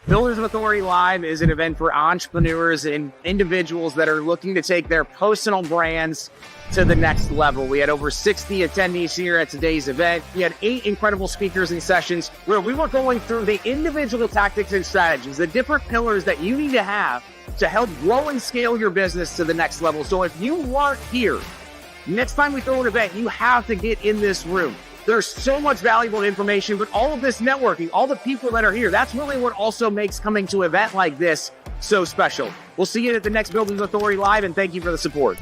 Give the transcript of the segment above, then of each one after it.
Builders of Authority Live is an event for entrepreneurs and individuals that are looking to take their personal brands to the next level. We had over 60 attendees here at today's event. We had 8 incredible speakers and sessions where we were going through the individual tactics and strategies, the different pillars that you need to have to help grow and scale your business to the next level. So if you weren't here, next time we throw an event, you have to get in this room. There's so much valuable information, but all of this networking, all the people that are here, that's really what also makes coming to an event like this so special. We'll see you at the next Builders Authority Live, and thank you for the support.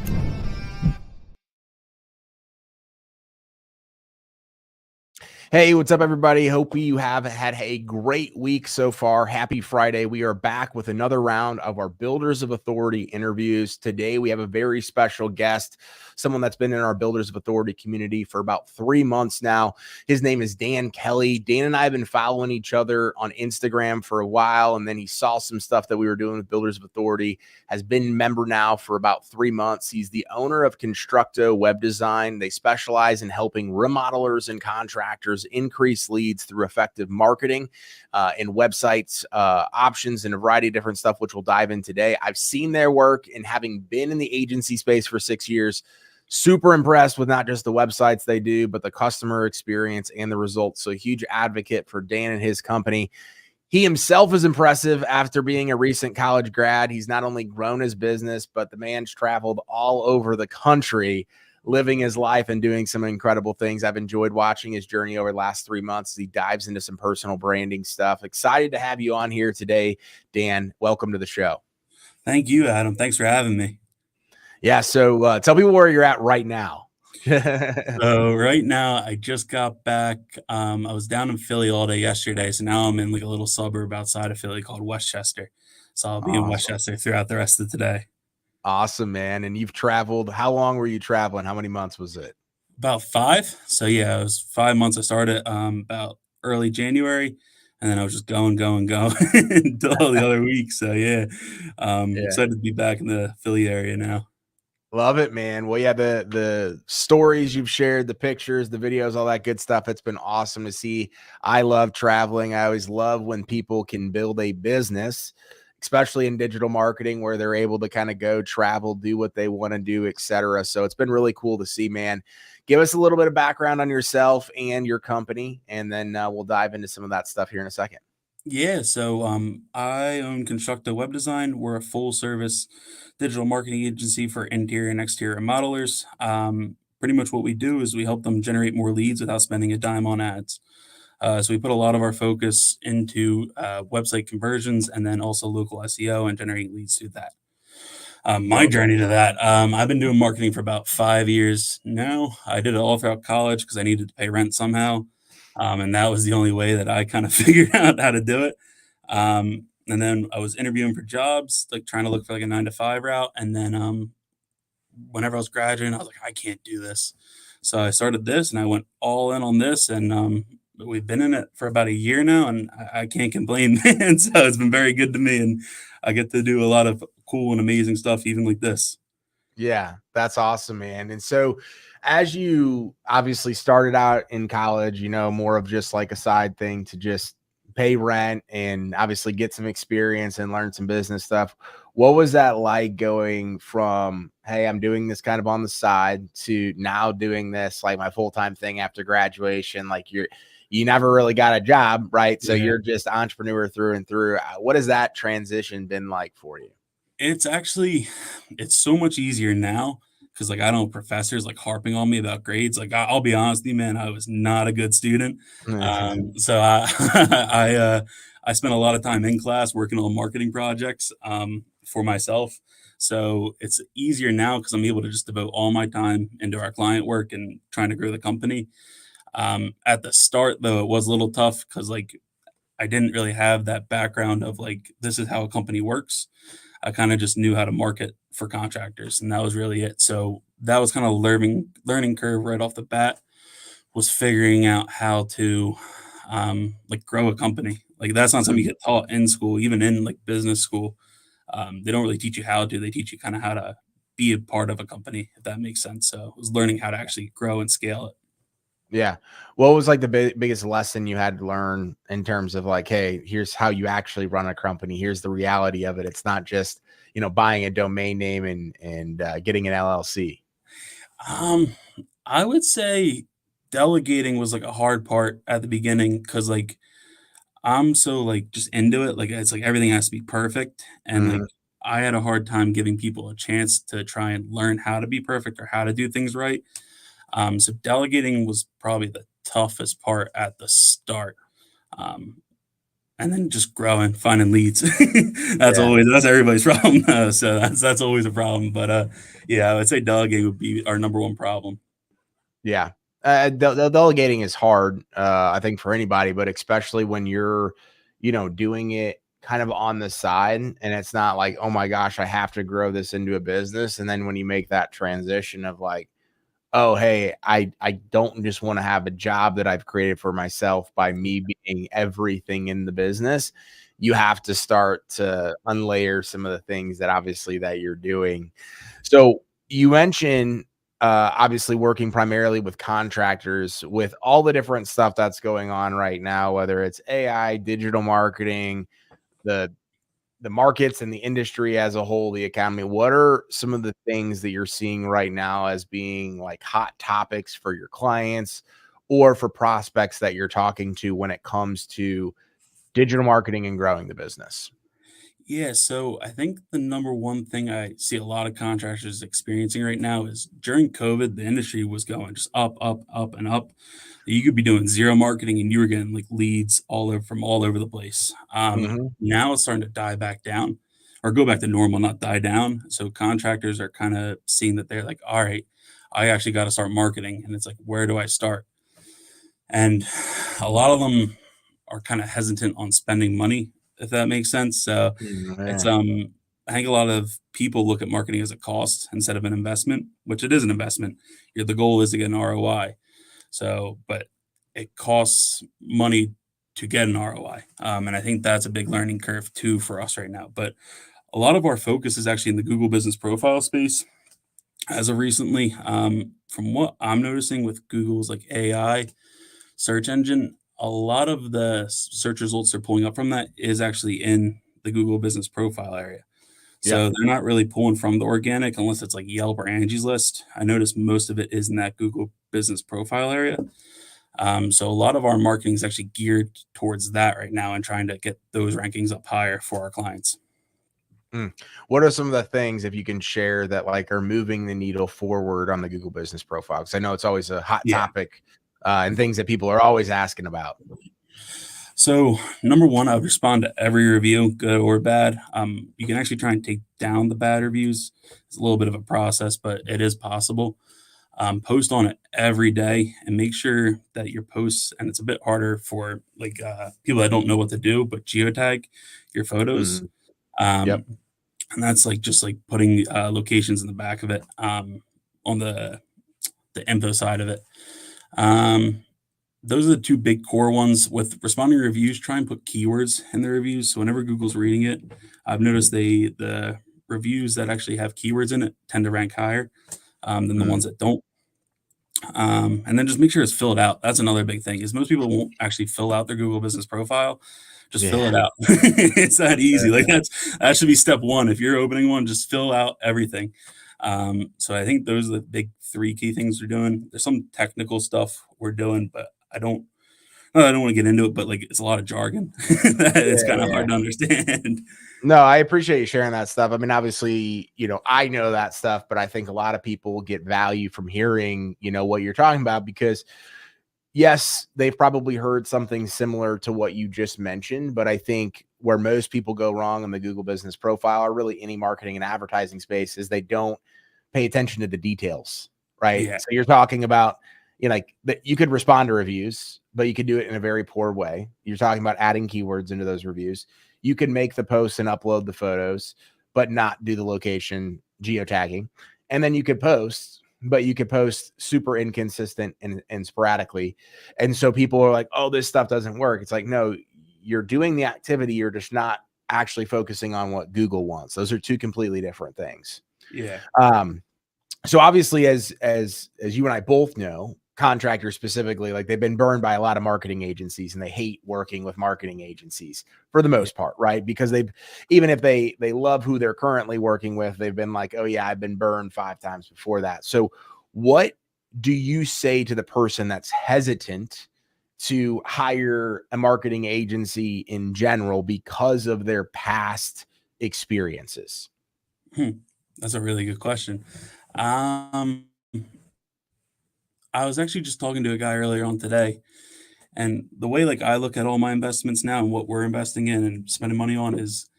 Hey, what's up, everybody? Hope you have had a great week so far. Happy Friday. We are back with another round of our Builders of Authority interviews. Today, we have a very special guest, someone that's been in our Builders of Authority community for about 3 months now. His name is Dan Kelly. Dan and I have been following each other on Instagram for a while, and then he saw some stuff that we were doing with Builders of Authority, has been a member now for about 3 months. He's the owner of Constructo Web Design. They specialize in helping remodelers and contractors increase leads through effective marketing and websites options and a variety of different stuff, which we'll dive in today. I've seen their work, and having been in the agency space for 6 years, super impressed with not just the websites they do, but the customer experience and the results. So a huge advocate for Dan and his company. He himself is impressive after being a recent college grad. He's not only grown his business, but the man's traveled all over the country, living his life and doing some incredible things. I've enjoyed watching his journey over the last 3 months as he dives into some personal branding stuff. Excited to have you on here today, Dan. Welcome to the show. Thank you, Adam. Thanks for having me. Yeah, so tell people where you're at right now. So right now, I just got back. I was down in Philly all day yesterday, so now I'm in like a little suburb outside of Philly called Westchester. So I'll be in Westchester throughout the rest of today. Awesome, man. And you've traveled. How long were you traveling? How many months was it? About 5. So yeah, it was 5 months. I started about early January, and then I was just going until the other week. So yeah, excited to be back in the Philly area now. Love it, man. Well, yeah, the stories you've shared, the pictures, the videos, all that good stuff. It's been awesome to see. I love traveling. I always love when people can build a business, especially in digital marketing, where they're able to kind of go travel, do what they want to do, etc. So it's been really cool to see, man. Give us a little bit of background on yourself and your company, and then we'll dive into some of that stuff here in a second. Yeah, so I own Constructo Web Design. We're a full service digital marketing agency for interior and exterior modelers. Pretty much what we do is we help them generate more leads without spending a dime on ads. So we put a lot of our focus into website conversions and then also local SEO and generating leads through that. My journey to that, I've been doing marketing for about 5 years now. I did it all throughout college because I needed to pay rent somehow. And that was the only way that I kind of figured out how to do it. And then I was interviewing for jobs, like trying to look for like a 9 to 5 route. And then whenever I was graduating, I was like, I can't do this. So I started this and I went all in on this. And we've been in it for about a year now, and I can't complain, man. So it's been very good to me. And I get to do a lot of cool and amazing stuff, even like this. Yeah, that's awesome, man. And so as you obviously started out in college, more of just like a side thing to just pay rent and obviously get some experience and learn some business stuff. What was that like going from, hey, I'm doing this kind of on the side to now doing this like my full-time thing after graduation? Like you never really got a job, right? So you're just entrepreneur through and through. What has that transition been like for you? It's so much easier now because like I don't have professors like harping on me about grades. Like I'll be honest with you, man, I was not a good student. So I spent a lot of time in class working on marketing projects for myself. So it's easier now because I'm able to just devote all my time into our client work and trying to grow the company. At the start, though, it was a little tough because like I didn't really have that background of like this is how a company works. I kind of just knew how to market for contractors, and that was really it. So that was kind of learning curve right off the bat, was figuring out how to like grow a company. Like that's not something you get taught in school, even in like business school. They don't really teach you how to. They teach you kind of how to be a part of a company, if that makes sense. So it was learning how to actually grow and scale it. Yeah. What was like the biggest lesson you had to learn in terms of like, hey, here's how you actually run a company. Here's the reality of it. It's not just, buying a domain name and getting an LLC. Um, I would say delegating was like a hard part at the beginning because like I'm so like just into it. Like it's like everything has to be perfect. And like Mhm. I had a hard time giving people a chance to try and learn how to be perfect or how to do things right. So delegating was probably the toughest part at the start. Um, and then just growing, finding leads. Yeah. That's everybody's problem. So that's always a problem. But yeah, I would say delegating would be our number one problem. Yeah. Delegating is hard, I think for anybody, but especially when you're, doing it kind of on the side and it's not like, oh my gosh, I have to grow this into a business. And then when you make that transition of like, oh, hey, I don't just want to have a job that I've created for myself by me being everything in the business. You have to start to unlayer some of the things that obviously that you're doing. So you mentioned obviously working primarily with contractors with all the different stuff that's going on right now, whether it's AI, digital marketing, the the markets and the industry as a whole, the economy, what are some of the things that you're seeing right now as being like hot topics for your clients or for prospects that you're talking to when it comes to digital marketing and growing the business? Yeah, so I think the number one thing I see a lot of contractors experiencing right now is during COVID, the industry was going just up, up, up, and up. You could be doing zero marketing and you were getting like leads all over from all over the place. Mhm. Now it's starting to die back down or go back to normal, not die down. So contractors are kind of seeing that they're like, all right, I actually got to start marketing. And it's like, where do I start? And a lot of them are kind of hesitant on spending money, if that makes sense. So Mm, it's yeah. I think a lot of people look at marketing as a cost instead of an investment, which it is an investment. The goal is to get an ROI. So, but it costs money to get an ROI, and I think that's a big learning curve too for us right now. But a lot of our focus is actually in the Google Business Profile space as of recently. From what I'm noticing with Google's like AI search engine, a lot of the search results they're pulling up from that is actually in the Google Business Profile area. Yep. So they're not really pulling from the organic unless it's like Yelp or Angie's List. I noticed most of it is in that Google Business Profile area. So a lot of our marketing is actually geared towards that right now and trying to get those rankings up higher for our clients. Mm. What are some of the things, if you can share, that like are moving the needle forward on the Google Business Profile? Because I know it's always a hot Yeah. topic and things that people are always asking about. So number one, I would respond to every review, good or bad. You can actually try and take down the bad reviews. It's a little bit of a process, but it is possible. Post on it every day and make sure that your posts, and it's a bit harder for like people that don't know what to do, but geotag your photos. Mhm. Yep. Um, and that's like just like putting locations in the back of it on the info side of it. Um, those are the two big core ones. With responding to reviews, try and put keywords in the reviews. So whenever Google's reading it, I've noticed the reviews that actually have keywords in it tend to rank higher than the Mm. ones that don't. And then just make sure it's filled out. That's another big thing is most people won't actually fill out their Google Business Profile. Just fill Yeah. it out. It's that easy. Like that should be step one. If you're opening one, just fill out everything. So I think those are the big three key things we're doing. There's some technical stuff we're doing, but I don't want to get into it, but like it's a lot of jargon that it's kind of Yeah. hard to understand. No, I appreciate you sharing that stuff. I mean, obviously, I know that stuff, but I think a lot of people get value from hearing, what you're talking about because yes, they've probably heard something similar to what you just mentioned, but I think where most people go wrong in the Google Business Profile or really any marketing and advertising space is they don't pay attention to the details, right? Yeah, So you're talking about, like that you could respond to reviews, but you could do it in a very poor way. You're talking about adding keywords into those reviews. You can make the posts and upload the photos, but not do the location geotagging. And then you could post, but you could post super inconsistent and sporadically. And so people are like, oh, this stuff doesn't work. It's like, no, you're doing the activity. You're just not actually focusing on what Google wants. Those are two completely different things. yeah, Um, so obviously, as you and I both know, contractors specifically, like they've been burned by a lot of marketing agencies and they hate working with marketing agencies for the most part, right? Because even if they love who they're currently working with, they've been like, oh yeah, I've been burned 5 times before that. So what do you say to the person that's hesitant to hire a marketing agency in general because of their past experiences? That's a really good question. Um, I was actually just talking to a guy earlier on today, and the way like I look at all my investments now and what we're investing in and spending money on is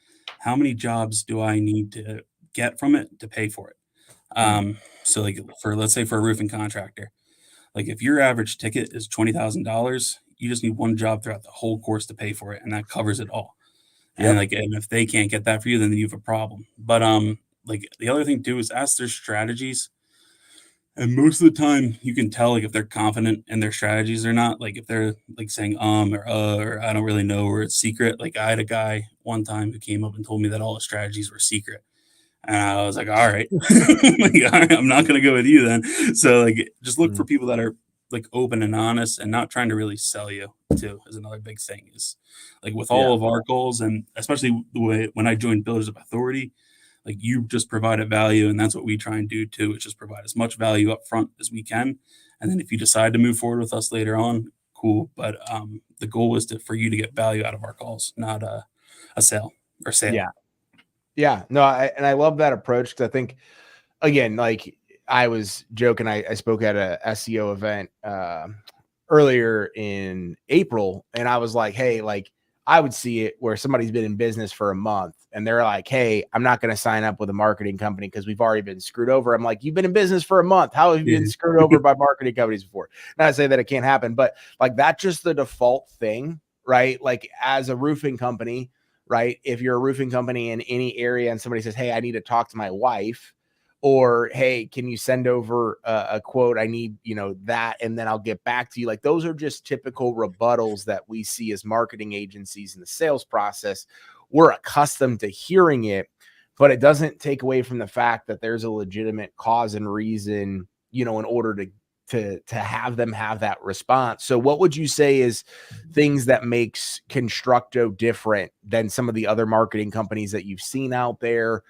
how many jobs do I need to get from it to pay for it? Mm, So like for let's say for a roofing contractor, like if your average ticket is $20,000, you just need one job throughout the whole course to pay for it, and that covers it all. And yep. like, and if they can't get that for you, then you have a problem. But like the other thing too is ask their strategies. And most of the time, you can tell like if they're confident in their strategies or not. Like if they're like saying or I don't really know, or it's secret. Like I had a guy one time who came up and told me that all his strategies were secret. And I was like, all right, like, all right, I'm not going to go with you then. So like, just look for Mm, people that are like open and honest and not trying to really sell you too is another big thing is like with yeah. all of our goals. And especially the way when I joined Builders of Authority, like you just provided value. And that's what we try and do too, is just provide as much value up front as we can. And then if you decide to move forward with us later on, cool. But the goal is for you to get value out of our calls, not a sale or sale. Yeah. Yeah. No, I love that approach because I think, again, like I was joking, I spoke at a SEO event earlier in April, and I was like, hey, like I would see it where somebody's been in business for a month and they're like, hey, I'm not going to sign up with a marketing company because we've already been screwed over. I'm like, you've been in business for a month. How have you been Yeah. screwed over by marketing companies before? Not to say that it can't happen, but like that's just the default thing, right? Like as a roofing company, right? If you're a roofing company in any area and somebody says, hey, I need to talk to my wife, or hey, can you send over a quote? I need, that, and then I'll get back to you. Like those are just typical rebuttals that we see as marketing agencies in the sales process. We're accustomed to hearing it, but it doesn't take away from the fact that there's a legitimate cause and reason, in order to have them have that response. So what would you say is things that makes Constructo different than some of the other marketing companies that you've seen out there,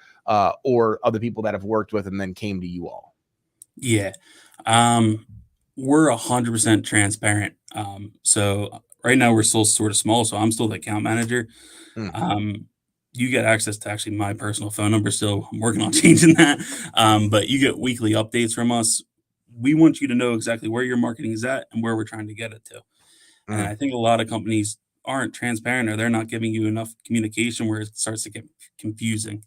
or other people that have worked with and then came to you all? Yeah. Um, we're 100% transparent. So right now we're still sort of small, so I'm still the account manager. Mm, Um, you get access to actually my personal phone number, so I'm working on changing that. But you get weekly updates from us. We want you to know exactly where your marketing is at and where we're trying to get it to. And mm, I think a lot of companies aren't transparent or they're not giving you enough communication where it starts to get confusing.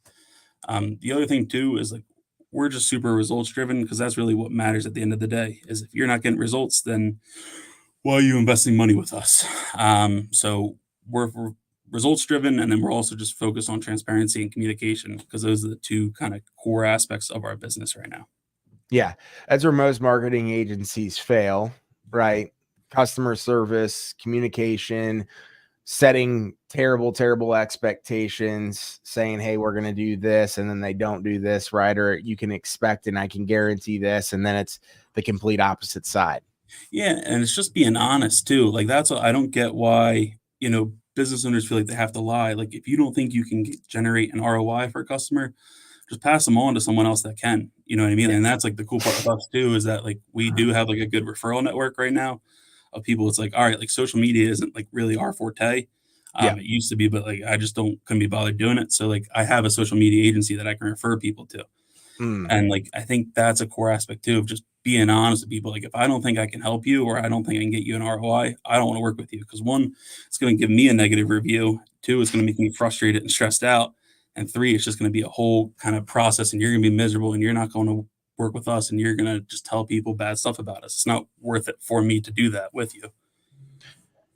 The other thing too is like we're just super results driven because that's really what matters at the end of the day. Is if you're not getting results, then why are you investing money with us? So we're results driven, and then we're also just focused on transparency and communication because those are the two kind of core aspects of our business right now. yeah, that's where most marketing agencies fail, right? Customer service, communication, setting terrible expectations, saying, hey, we're going to do this, and then they don't do this, right? Or you can expect and I can guarantee this, and then it's the complete opposite side. Yeah, and it's just being honest too. Like that's what I don't get why, business owners feel like they have to lie. Like if you don't think you can generate an ROI for a customer, just pass them on to someone else that can. You know what I mean? Yeah. And that's like the cool part with us too is that like we do have like a good referral network right now of people. It's like, all right, like social media isn't like really our forte. Yeah. It used to be, but like I just don't couldn't be bothered doing it. So like I have a social media agency that I can refer people to. Mm. And like I think that's a core aspect too of just being honest with people. Like if I don't think I can help you or I don't think I can get you an ROI, I don't want to work with you because one, it's going to give me a negative review. Two, it's going to make me frustrated and stressed out. And three, it's just going to be a whole kind of process and you're going to be miserable and you're not going to work with us and you're going to just tell people bad stuff about us. It's not worth it for me to do that with you.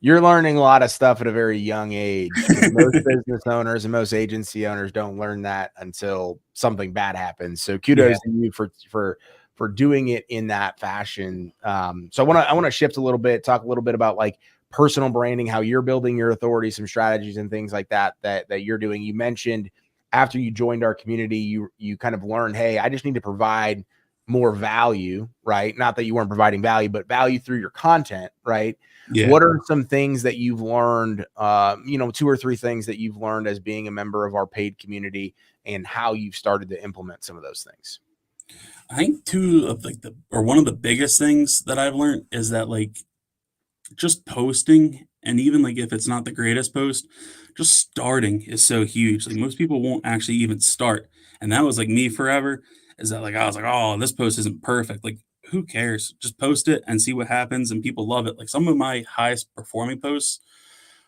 You're learning a lot of stuff at a very young age because most business owners and most agency owners don't learn that until something bad happens. So Yeah. kudos to you for doing it in that fashion. So I want to shift a little bit, talk a little bit about like personal branding, how you're building your authority, some strategies and things like that you're doing. You mentioned after you joined our community, you kind of learned, hey, I just need to provide more value, right? Not that you weren't providing value, but value through your content, right? Yeah. What are some things that you've learned, 2 or 3 things that you've learned as being a member of our paid community and how you've started to implement some of those things? I think one of the biggest things that I've learned is that like just posting, and even like if it's not the greatest post, just starting is so huge. Like most people won't actually even start. And that was like me forever. Is that like I was like, oh, this post isn't perfect. Like, who cares? Just post it and see what happens. And people love it. Like some of my highest performing posts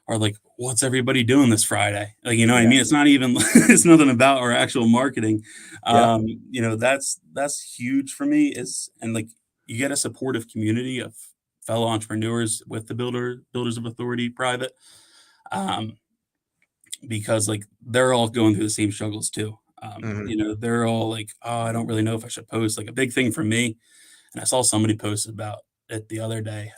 are like, what's everybody doing this Friday? Like, you know what I Yeah. mean? It's not even it's nothing about our actual marketing. Yep. That's huge for me and like you get a supportive community of fellow entrepreneurs with the builders of authority private. Um, because like they're all going through the same struggles too. Mhm. They're all like, oh, I don't really know if I should post. Like a big thing for me, and I saw somebody post about it the other day.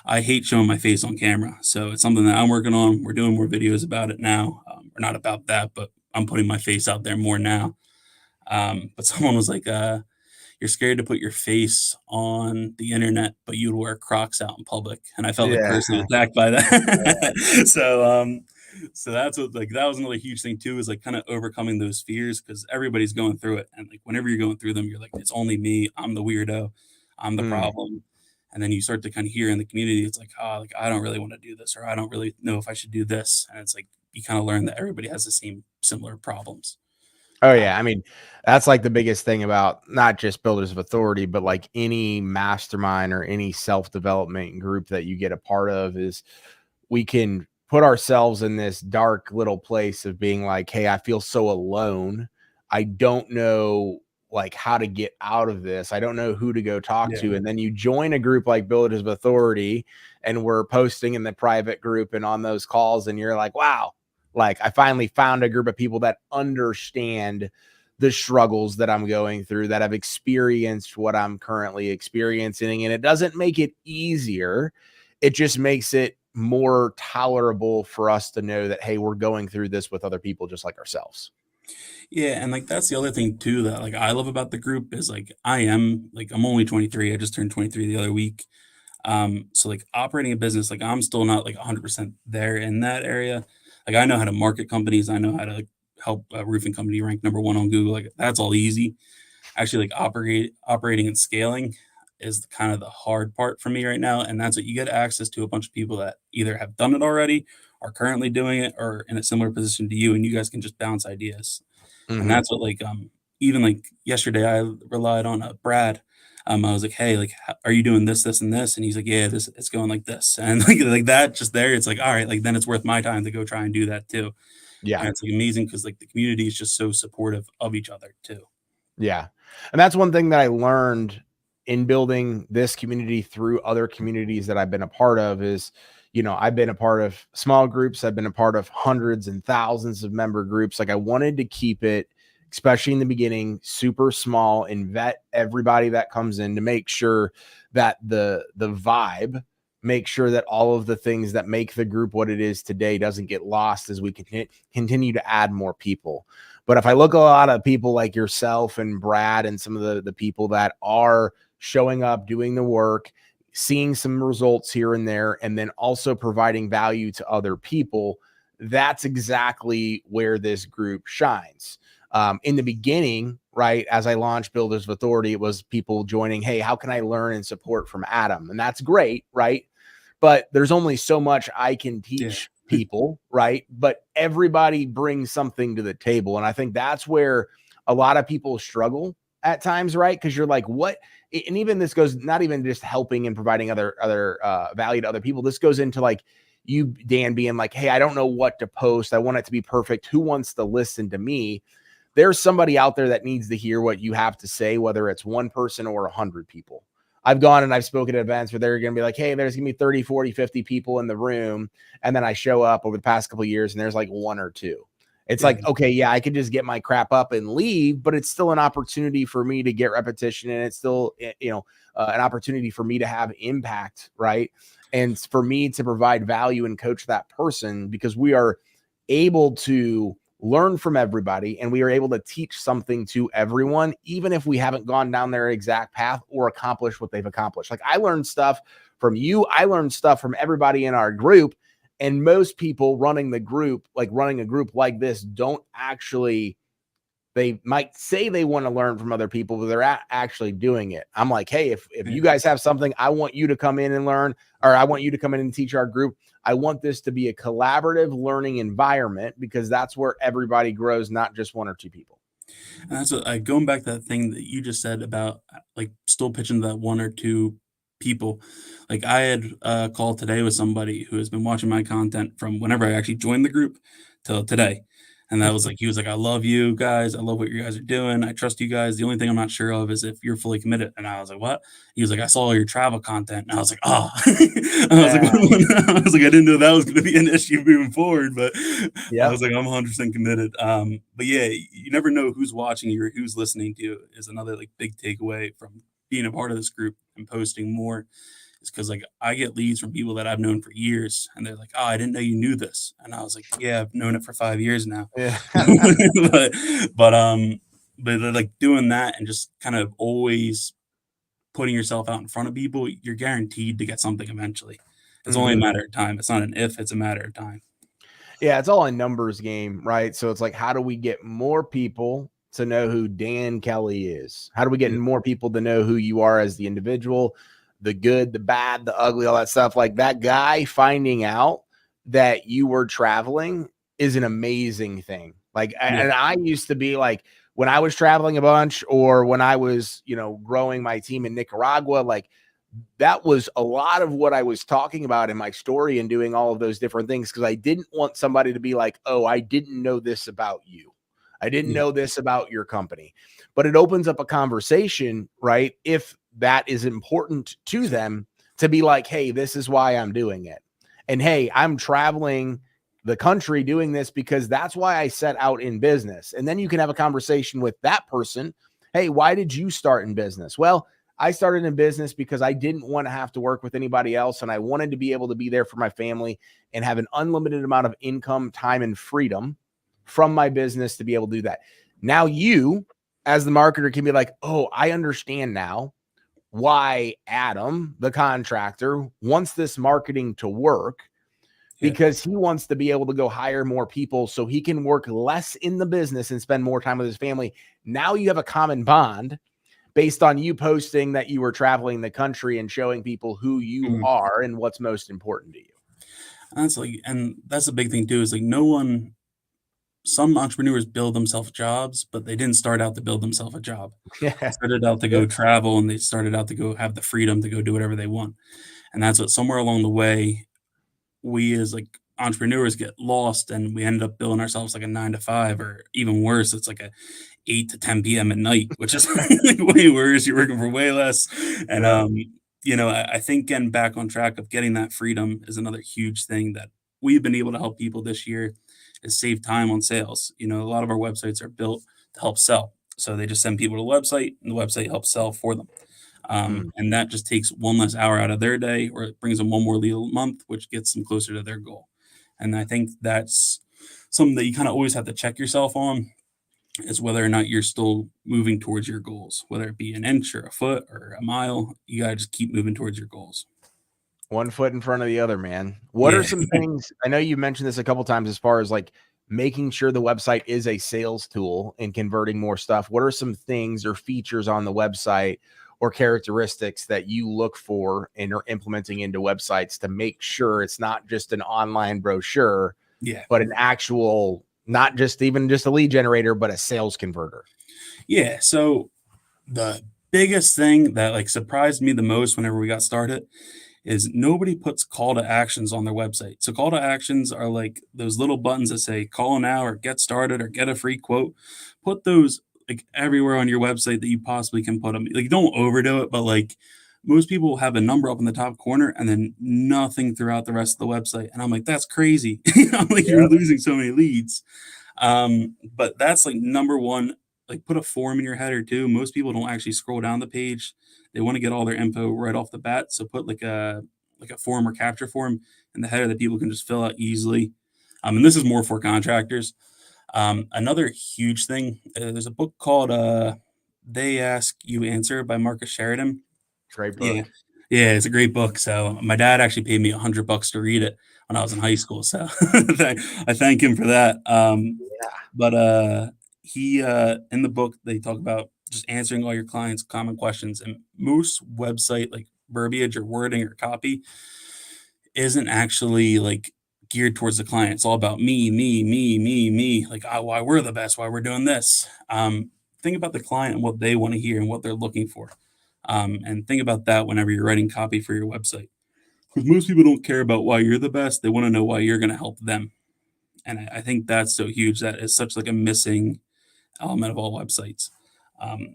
I hate showing my face on camera. So it's something that I'm working on. We're doing more videos about it now. Or not about that, but I'm putting my face out there more now. But someone was like, you're scared to put your face on the internet, but you'd wear Crocs out in public. And I felt like Yeah. personally attacked by that. So that's what like that was another huge thing too, is like kind of overcoming those fears because everybody's going through it. And like whenever you're going through them, you're like, it's only me, I'm the weirdo, I'm the Mm. problem. And then you start to kind of hear in the community, it's like, oh, like I don't really want to do this, or I don't really know if I should do this. And it's like you kind of learn that everybody has the same similar problems. Oh Uh, yeah. I mean, that's like the biggest thing about not just builders of authority, but like any mastermind or any self-development group that you get a part of is we can put ourselves in this dark little place of being like, hey, I feel so alone. I don't know like how to get out of this. I don't know who to go talk yeah. to. And then you join a group like Builders of Authority and we're posting in the private group and on those calls, and you're like, wow, like I finally found a group of people that understand the struggles that I'm going through, that have experienced what I'm currently experiencing. And it doesn't make it easier. It just makes it more tolerable for us to know that, hey, we're going through this with other people just like ourselves. Yeah, and like that's the other thing too that like I love about the group is like I'm only 23. I just turned 23 the other week. So like operating a business, like I'm still not like 100% there in that area. Like I know how to market companies, I know how to like help a roofing company rank number one on Google. Like that's all easy. Actually, like operating and scaling is kind of the hard part for me right now, and that's what you get access to a bunch of people that either have done it already, are currently doing it, or in a similar position to you, and you guys can just bounce ideas. And Mm-hmm. that's what even like yesterday I relied on Brad. I was like, hey, like, are you doing this, this, and this? And he's like, yeah, this it's going like this, and like that just there, it's like, all right, like then it's worth my time to go try and do that too. Yeah. And it's like amazing because like the community is just so supportive of each other too. Yeah. And that's one thing that I learned in building this community through other communities that I've been a part of is, I've been a part of small groups. I've been a part of hundreds and thousands of member groups. Like I wanted to keep it, especially in the beginning, super small and vet everybody that comes in to make sure that the vibe, make sure that all of the things that make the group what it is today doesn't get lost as we continue to add more people. But if I look at a lot of people like yourself and Brad and some of the people that are showing up, doing the work, seeing some results here and there, and then also providing value to other people, that's exactly where this group shines. In the beginning, right, as I launched Builders of Authority, it was people joining, hey, how can I learn and support from Adam? And that's great, right? But there's only so much I can Yeah. teach people, right? But everybody brings something to the table. And I think that's where a lot of people struggle at times, right? Because you're like, what? And even this goes not even just helping and providing other value to other people. This goes into like you, Dan, being like, hey, I don't know what to post. I want it to be perfect. Who wants to listen to me? There's somebody out there that needs to hear what you have to say, whether it's one person or 100 people. I've gone and I've spoken at events where they're going to be like, hey, there's going to be 30, 40, 50 people in the room. And then I show up over the past couple of years and there's like one or two. It's Yeah. like, okay, yeah, I could just get my crap up and leave, but it's still an opportunity for me to get repetition. And it's still, an opportunity for me to have impact, right? And for me to provide value and coach that person, because we are able to learn from everybody, and we are able to teach something to everyone, even if we haven't gone down their exact path or accomplished what they've accomplished. Like, I learned stuff from you. I learned stuff from everybody in our group. And most people running the group, like running a group like this, don't actually, they might say they want to learn from other people, but they're actually doing it. I'm like, hey, if you guys have something, I want you to come in and learn, or I want you to come in and teach our group. I want this to be a collaborative learning environment, because that's where everybody grows, not just one or two people. And that's what, going back to that thing that you just said about like still pitching that one or two people. Like, I had a call today with somebody who has been watching my content from whenever I actually joined the group till today. And that was like, he was like, I love you guys. I love what you guys are doing. I trust you guys. The only thing I'm not sure of is if you're fully committed. And I was like, what? He was like, I saw all your travel content. And I was like, oh, I was like, I didn't know that was going to be an issue moving forward, but I was like, I'm 100% committed. But yeah, you never know who's watching you or who's listening to you is another like big takeaway from being a part of this group and posting more. Is because like I get leads from people that I've known for years, and they're like, "Oh, I didn't know you knew this," and I was like, "Yeah, I've known it for 5 years now." Yeah. but like doing that and just kind of always putting yourself out in front of people, you're guaranteed to get something eventually. It's only a matter of time. It's not an if; it's a matter of time. Yeah, it's all a numbers game, right? So it's like, how do we get more people to know who Dan Kelly is? How do we get more people to know who you are as the individual? The good, the bad, the ugly, all that stuff. Like, that guy finding out that you were traveling is an amazing thing. Like, and I used to be like, when I was traveling a bunch, or when I was, growing my team in Nicaragua, like, that was a lot of what I was talking about in my story and doing all of those different things, because I didn't want somebody to be like, oh, I didn't know this about you. I didn't know this about your company. But it opens up a conversation, right? If that is important to them, to be like, hey, this is why I'm doing it. And hey, I'm traveling the country doing this because that's why I set out in business. And then you can have a conversation with that person. Hey, why did you start in business? Well, I started in business because I didn't want to have to work with anybody else. And I wanted to be able to be there for my family and have an unlimited amount of income, time, and freedom from my business to be able to do that. Now you, as the marketer, can be like, oh, I understand now why Adam, the contractor, wants this marketing to work, because he wants to be able to go hire more people so he can work less in the business and spend more time with his family. Now you have a common bond based on you posting that you were traveling the country and showing people who you are and what's most important to you. And that's a big thing too, is like some entrepreneurs build themselves jobs, but they didn't start out to build themselves a job. They started out to go travel, and they started out to go have the freedom to go do whatever they want. And that's what, somewhere along the way, we as like entrepreneurs get lost, and we ended up building ourselves like a 9 to 5, or even worse, it's like a 8 to 10 p.m. at night, which is like way worse. You're working for way less. And, I think getting back on track of getting that freedom is another huge thing that we've been able to help people this year, is save time on sales. A lot of our websites are built to help sell. So they just send people to the website, and the website helps sell for them. And that just takes one less hour out of their day, or it brings them one more lead a month, which gets them closer to their goal. And I think that's something that you kind of always have to check yourself on, is whether or not you're still moving towards your goals, whether it be an inch or a foot or a mile. You got to just keep moving towards your goals. One foot in front of the other, man. What are some things, I know you mentioned this a couple times, as far as like making sure the website is a sales tool and converting more stuff? What are some things or features on the website or characteristics that you look for and are implementing into websites to make sure it's not just an online brochure, but an actual, not just even just a lead generator, but a sales converter? Yeah. So the biggest thing that like surprised me the most whenever we got started is nobody puts call to actions on their website. So call to actions are like those little buttons that say call now, or get started, or get a free quote. Put those like everywhere on your website that you possibly can put them. Like, don't overdo it, but like most people have a number up in the top corner and then nothing throughout the rest of the website. And I'm like, that's crazy. I'm like, you're losing so many leads. But that's like number one. Like, put a form in your header too. Most people don't actually scroll down the page. They want to get all their info right off the bat. So put like a form or capture form in the header that people can just fill out easily. And this is more for contractors. Another huge thing, there's a book called They Ask You Answer by Marcus Sheridan. Great Yeah. book. Yeah, it's a great book. So my dad actually paid me $100 to read it when I was in high school. So I thank him for that. Yeah. But he in the book they talk about just answering all your clients' common questions. And most website like verbiage or wording or copy isn't actually like geared towards the client. It's all about me, me, me, me, me. Like why we're the best, why we're doing this. Think about the client and what they want to hear and what they're looking for. And think about that whenever you're writing copy for your website. Because most people don't care about why you're the best. They want to know why you're going to help them. And I think that's so huge. That is such like a missing element of all websites.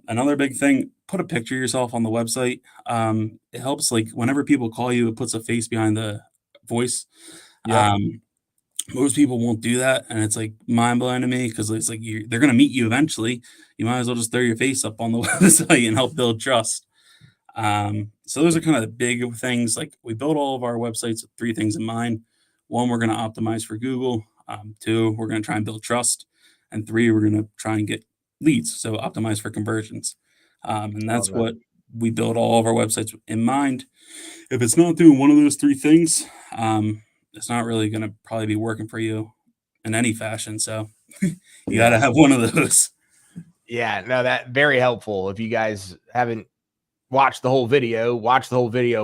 Another big thing, put a picture of yourself on the website. It helps like whenever people call you, it puts a face behind the voice. Yep. Most people won't do that. And it's like mind blowing to me because it's like they're going to meet you eventually. You might as well just throw your face up on the website and help build trust. So those are kind of the big things. Like we build all of our websites with three things in mind. One, we're going to optimize for Google. Two, we're going to try and build trust. And three, we're going to try and get leads. So optimize for conversions. And that's what we build all of our websites in mind. If it's not doing one of those three things, it's not really going to probably be working for you in any fashion. So you got to have one of those. Yeah, no, that very helpful. If you guys haven't watch the whole video,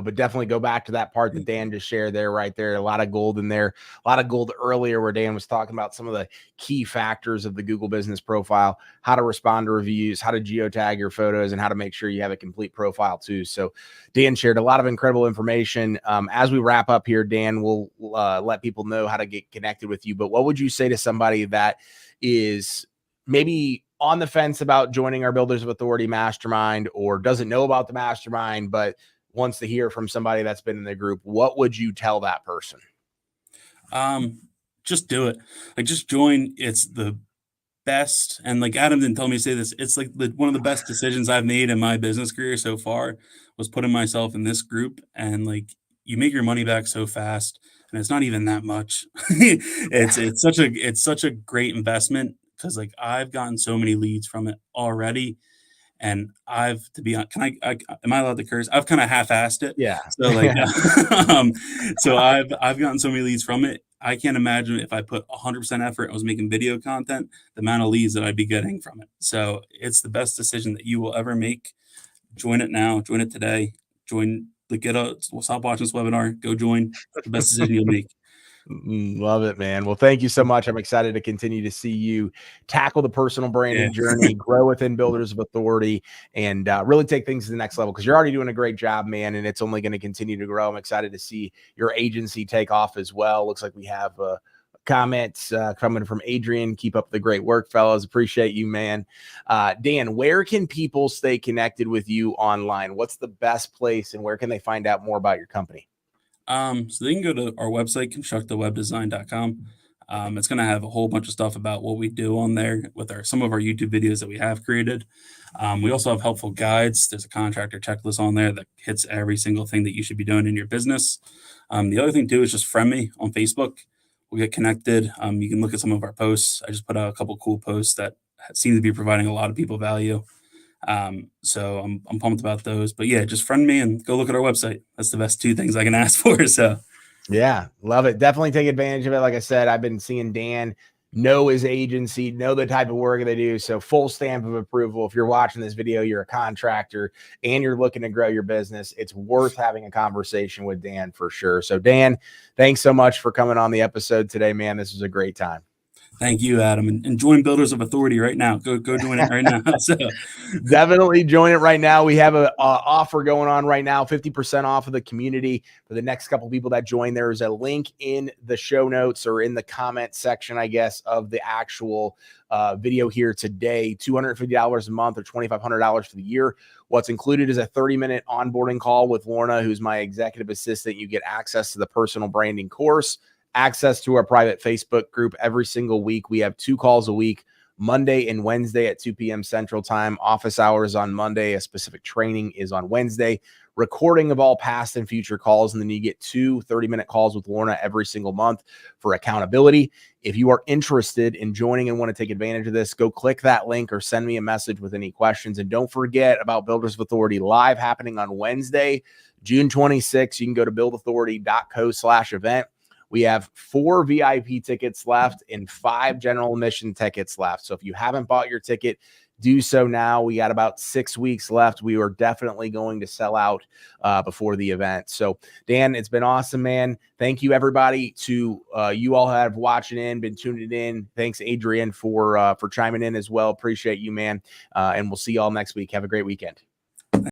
but definitely go back to that part that Dan just shared there, right there. A lot of gold in there, a lot of gold earlier where Dan was talking about some of the key factors of the Google business profile, how to respond to reviews, how to geotag your photos, and how to make sure you have a complete profile too. So Dan shared a lot of incredible information. As we wrap up here, Dan, we'll let people know how to get connected with you. But what would you say to somebody that is maybe on the fence about joining our Builders of Authority mastermind or doesn't know about the mastermind, but wants to hear from somebody that's been in the group? What would you tell that person? Just do it. Like just join. It's the best. And like Adam didn't tell me to say this. It's like one of the best decisions I've made in my business career so far was putting myself in this group. And like you make your money back so fast and it's not even that much. It's such a great investment. Cause like I've gotten so many leads from it already. And to be honest, am I allowed to curse? I've kind of half-assed it. Yeah. So like, so I've gotten so many leads from it. I can't imagine if I put 100% effort and was making video content, the amount of leads that I'd be getting from it. So it's the best decision that you will ever make. Join it now. Join it today. Stop watching this webinar. Go join. The best decision you'll make. Love it, man. Well, thank you so much. I'm excited to continue to see you tackle the personal branding journey, grow within Builders of Authority, and really take things to the next level because you're already doing a great job, man, and it's only going to continue to grow. I'm excited to see your agency take off as well. Looks like we have comments coming from Adrian. Keep up the great work, fellas. Appreciate you, man. Dan, where can people stay connected with you online? What's the best place and where can they find out more about your company? So they can go to our website, constructowebdesign.com. It's going to have a whole bunch of stuff about what we do on there with some of our YouTube videos that we have created. We also have helpful guides. There's a contractor checklist on there that hits every single thing that you should be doing in your business. The other thing too is just friend me on Facebook. We'll get connected. You can look at some of our posts. I just put out a couple cool posts that seem to be providing a lot of people value. So I'm pumped about those, but yeah, just friend me and go look at our website. That's the best two things I can ask for. So yeah, love it. Definitely take advantage of it. Like I said, I've been seeing Dan know his agency, know the type of work they do. So full stamp of approval. If you're watching this video, you're a contractor and you're looking to grow your business, it's worth having a conversation with Dan for sure. So Dan, thanks so much for coming on the episode today, man. This was a great time. Thank you, Adam, and join Builders of Authority right now. Go join it right now. So definitely join it right now. We have an offer going on right now, 50% off of the community for the next couple people that join. There is a link in the show notes or in the comment section, I guess, of the actual video here today. $250 a month or $2,500 for the year. What's included is a 30-minute onboarding call with Lorna, who's my executive assistant. You get access to the personal branding course, access to our private Facebook group every single week. We have 2 calls a week, Monday and Wednesday at 2 p.m. Central Time. Office hours on Monday. A specific training is on Wednesday. recording of all past and future calls. And then you get 2 30-minute calls with Lorna every single month for accountability. If you are interested in joining and want to take advantage of this, go click that link or send me a message with any questions. And don't forget about Builders of Authority live happening on Wednesday, June 26th. You can go to buildauthority.co/event. We have 4 VIP tickets left and 5 general admission tickets left. So if you haven't bought your ticket, do so now. We got about 6 weeks left. We are definitely going to sell out before the event. So Dan, it's been awesome, man. Thank you everybody to you all have watching in, been tuning in. Thanks Adrian for chiming in as well. Appreciate you, man. And we'll see y'all next week. Have a great weekend.